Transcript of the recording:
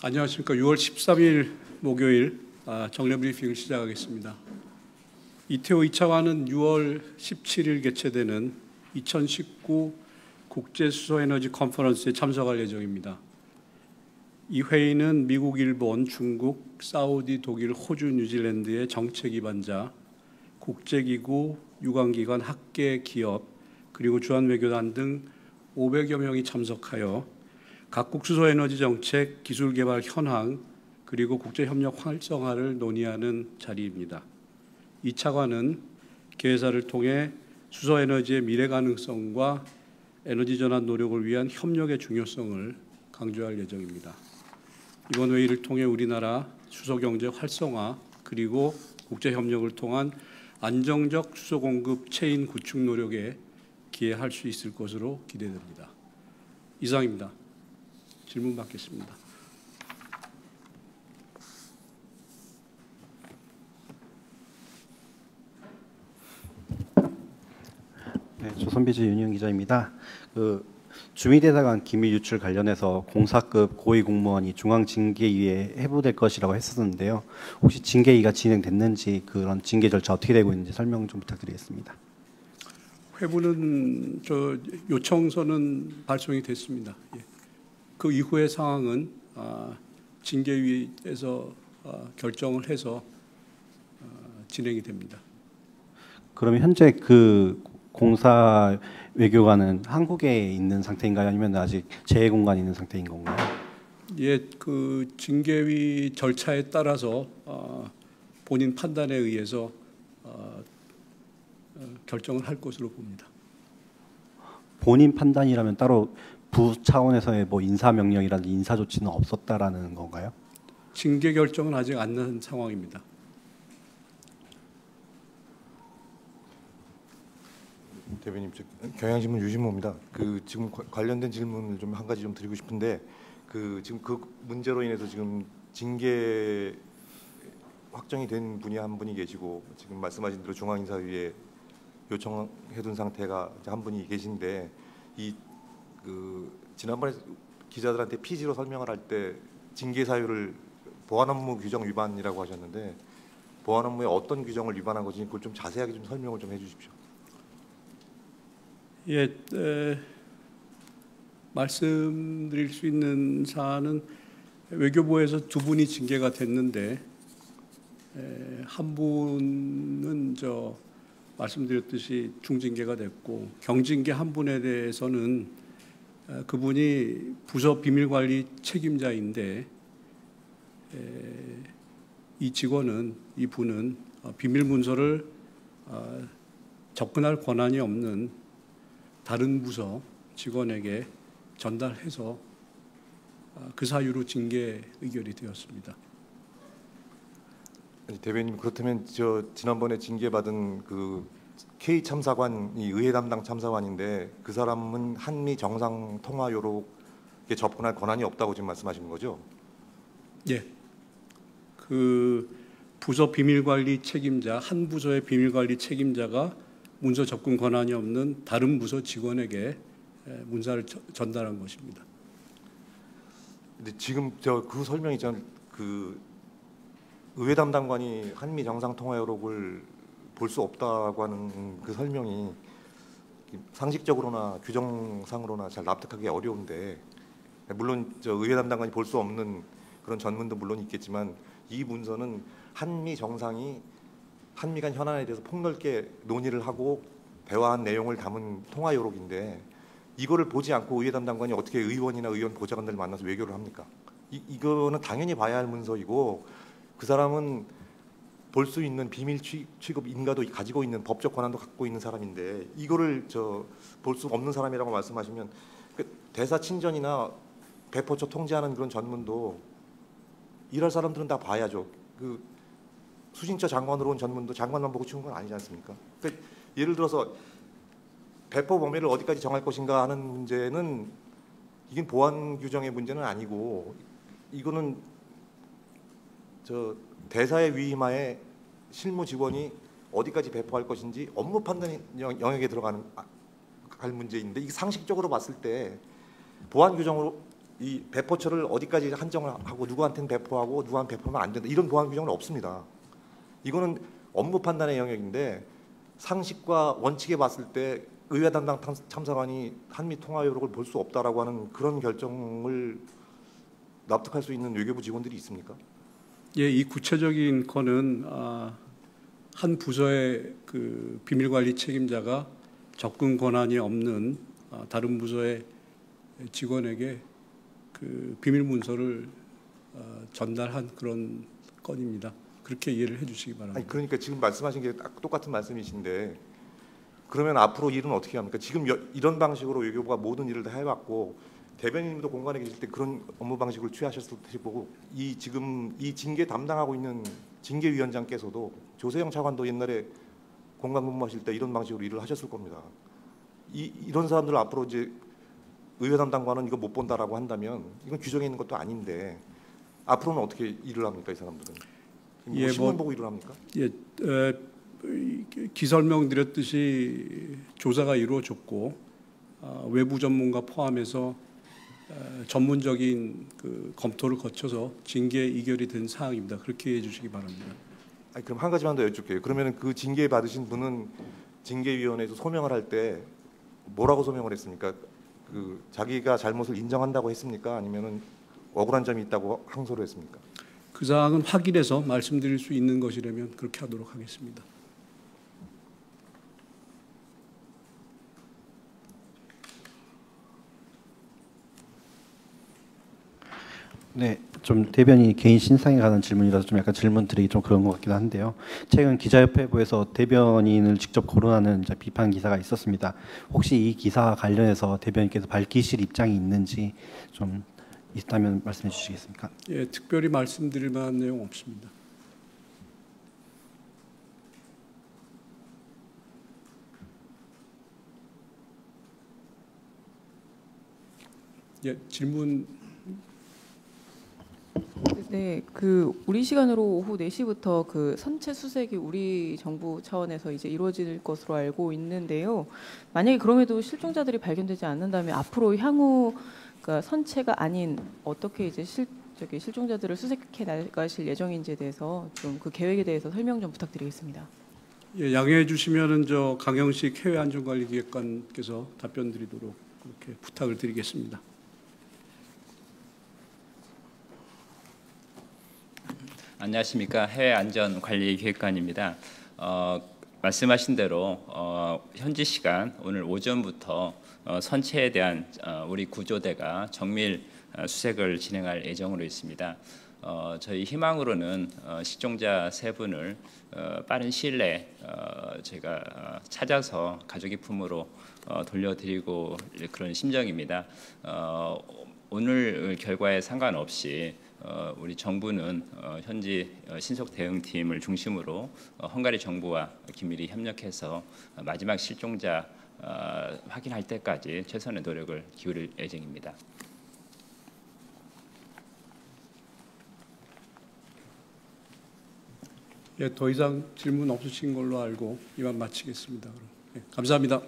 안녕하십니까. 6월 13일 목요일 정례 브리핑을 시작하겠습니다. 이태호 2차관은 6월 17일 개최되는 2019 국제수소에너지 컨퍼런스에 참석할 예정입니다. 이 회의는 미국, 일본, 중국, 사우디, 독일, 호주, 뉴질랜드의 정책 기반자, 국제기구, 유관기관, 학계, 기업, 그리고 주한외교단 등 500여 명이 참석하여 각국 수소에너지 정책, 기술개발 현황, 그리고 국제협력 활성화를 논의하는 자리입니다. 이 차관은 개회사를 통해 수소에너지의 미래 가능성과 에너지 전환 노력을 위한 협력의 중요성을 강조할 예정입니다. 이번 회의를 통해 우리나라 수소경제 활성화 그리고 국제협력을 통한 안정적 수소 공급 체인 구축 노력에 기여할 수 있을 것으로 기대됩니다. 이상입니다. 질문 받겠습니다. 네, 조선비즈 윤희영 기자입니다. 주미대사관 기밀 유출 관련해서 공사급 고위 공무원이 중앙징계위에 회부될 것이라고 했었는데요. 혹시 징계위가 진행됐는지 그런 징계 절차 어떻게 되고 있는지 설명 좀 부탁드리겠습니다. 회부는 요청서는 발송이 됐습니다. 예. 그 이후의 상황은 징계위에서 결정을 해서 진행이 됩니다. 그러면 현재 그 공사 외교관은 한국에 있는 상태인가요? 아니면 아직 재해 공간에 있는 상태인 건가요? 예, 그 징계위 절차에 따라서 본인 판단에 의해서 결정을 할 것으로 봅니다. 본인 판단이라면 따로 부 차원에서의 뭐 인사 명령이라든지 인사 조치는 없었다라는 건가요? 징계 결정은 아직 안 난 상황입니다. 대변인, 경향신문 유진모입니다. 지금 관련된 질문을 좀 한 가지 좀 드리고 싶은데, 지금 그 문제로 인해서 지금 징계 확정이 된 분이 한 분이 계시고, 지금 말씀하신 대로 중앙인사위에 요청해둔 상태가 한 분이 계신데, 지난번에 기자들한테 피지로 설명을 할 때 징계 사유를 보안업무 규정 위반이라고 하셨는데, 보안업무에 어떤 규정을 위반한 건지 그걸 좀 자세하게 좀 설명을 좀 해주십시오. 예, 말씀드릴 수 있는 사안은 외교부에서 두 분이 징계가 됐는데 한 분은 말씀드렸듯이 중징계가 됐고 경징계 한 분에 대해서는 그분이 부서 비밀관리 책임자인데 이 분은 비밀 문서를 접근할 권한이 없는 다른 부서 직원에게 전달해서 그 사유로 징계 의결이 되었습니다. 대변인, 그렇다면 지난번에 징계받은 K 참사관이 의회 담당 참사관인데 그 사람은 한미 정상 통화 요록에 접근할 권한이 없다고 지금 말씀하시는 거죠? 예. 그 부서 비밀관리 책임자, 한 부서의 비밀관리 책임자가 문서 접근 권한이 없는 다른 부서 직원에게 문서를 전달한 것입니다. 근데 지금 그 설명이 의회 담당관이 한미 정상 통화 요록을 볼 수 없다고 하는 그 설명이 상식적으로나 규정상으로나 잘 납득하기 어려운데, 물론 의회 담당관이 볼 수 없는 그런 전문도 물론 있겠지만 이 문서는 한미 정상이 한미 간 현안에 대해서 폭넓게 논의를 하고 대화한 내용을 담은 통화 요록인데 이거를 보지 않고 의회 담당관이 어떻게 의원이나 의원 보좌관들을 만나서 외교를 합니까? 이거는 당연히 봐야 할 문서이고, 그 사람은 볼 수 있는 비밀 취급 인가도 가지고 있는 법적 권한도 갖고 있는 사람인데 이거를 볼 수 없는 사람이라고 말씀하시면 대사 친전이나 배포처 통제하는 그런 전문도 일할 사람들은 다 봐야죠. 수신처 장관으로 온 전문도 장관만 보고 치운 건 아니지 않습니까? 예를 들어서 배포 범위를 어디까지 정할 것인가 하는 문제는 이건 보안 규정의 문제는 아니고, 이거는 대사의 위임하에 실무 직원이 어디까지 배포할 것인지 업무 판단 영역에 들어가는 할 문제인데, 이게 상식적으로 봤을 때 보안 규정으로 이 배포처를 어디까지 한정을 하고 누구한테는 배포하고 누구한테 배포하면 안 된다 이런 보안 규정은 없습니다. 이거는 업무 판단의 영역인데 상식과 원칙에 봤을 때 의회 담당 참사관이 한미 통화 요록을 볼 수 없다라고 하는 그런 결정을 납득할 수 있는 외교부 직원들이 있습니까? 예, 이 구체적인 건은 한 부서의 그 비밀관리 책임자가 접근 권한이 없는 다른 부서의 직원에게 그 비밀 문서를 전달한 그런 건입니다. 그렇게 이해를 해주시기 바랍니다. 아니 그러니까 지금 말씀하신 게 똑같은 말씀이신데 그러면 앞으로 일은 어떻게 합니까? 지금 이런 방식으로 외교부가 모든 일을 다 해왔고 대변인님도 공간에 계실 때 그런 업무 방식을 취하셨을 테고 지금 이 징계 담당하고 있는 징계위원장께서도 조세영 차관도 옛날에 공간 근무하실 때 이런 방식으로 일을 하셨을 겁니다. 이런 사람들 앞으로 이제 의회 담당관은 이거 못 본다라고 한다면 이건 규정에 있는 것도 아닌데 앞으로는 어떻게 일을 합니까 이 사람들은? 뭐 신문 보고 일을 합니까? 예, 기설명드렸듯이 조사가 이루어졌고 외부 전문가 포함해서 전문적인 그 검토를 거쳐서 징계 의결이 된 사항입니다. 그렇게 이해해 주시기 바랍니다. 아니, 그럼 한 가지만 더 여쭙게요. 그러면 그 징계 받으신 분은 징계위원회에서 소명을 할 때 뭐라고 소명을 했습니까? 그 자기가 잘못을 인정한다고 했습니까? 아니면은 억울한 점이 있다고 항소를 했습니까? 그 사항은 확인해서 말씀드릴 수 있는 것이라면 그렇게 하도록 하겠습니다. 네, 좀 대변인 개인 신상에 관한 질문이라서 좀 약간 질문 드리기 좀 그런 것 같기도 한데요. 최근 기자협회부에서 대변인을 직접 거론하는 이제 비판 기사가 있었습니다. 혹시 이 기사와 관련해서 대변인께서 밝히실 입장이 있는지 좀 있다면 말씀해 주시겠습니까? 예, 특별히 말씀드릴 만한 내용 없습니다. 예, 질문. 네, 그 우리 시간으로 오후 4시부터 그 선체 수색이 우리 정부 차원에서 이제 이루어질 것으로 알고 있는데요. 만약에 그럼에도 실종자들이 발견되지 않는다면 앞으로 향후 그러니까 선체가 아닌 어떻게 이제 실종자들을 수색해 나가실 예정인지에 대해서 좀 그 계획에 대해서 설명 좀 부탁드리겠습니다. 예, 양해해 주시면은 저 강영식 해외안전관리기획관께서 답변드리도록 그렇게 부탁을 드리겠습니다. 안녕하십니까. 해외안전관리기획관입니다. 말씀하신 대로 현지 시간 오늘 오전부터 선체에 대한 우리 구조대가 정밀 수색을 진행할 예정으로 있습니다. 저희 희망으로는 실종자 3분을 빠른 시일 내에 제가 찾아서 가족의 품으로 돌려드리고 그런 심정입니다. 오늘 결과에 상관없이 우리 정부는 현지 신속 대응팀을 중심으로 헝가리 정부와 긴밀히 협력해서 마지막 실종자 확인할 때까지 최선의 노력을 기울일 예정입니다. 예, 더 이상 질문 없으신 걸로 알고 이만 마치겠습니다. 그럼. 예, 감사합니다.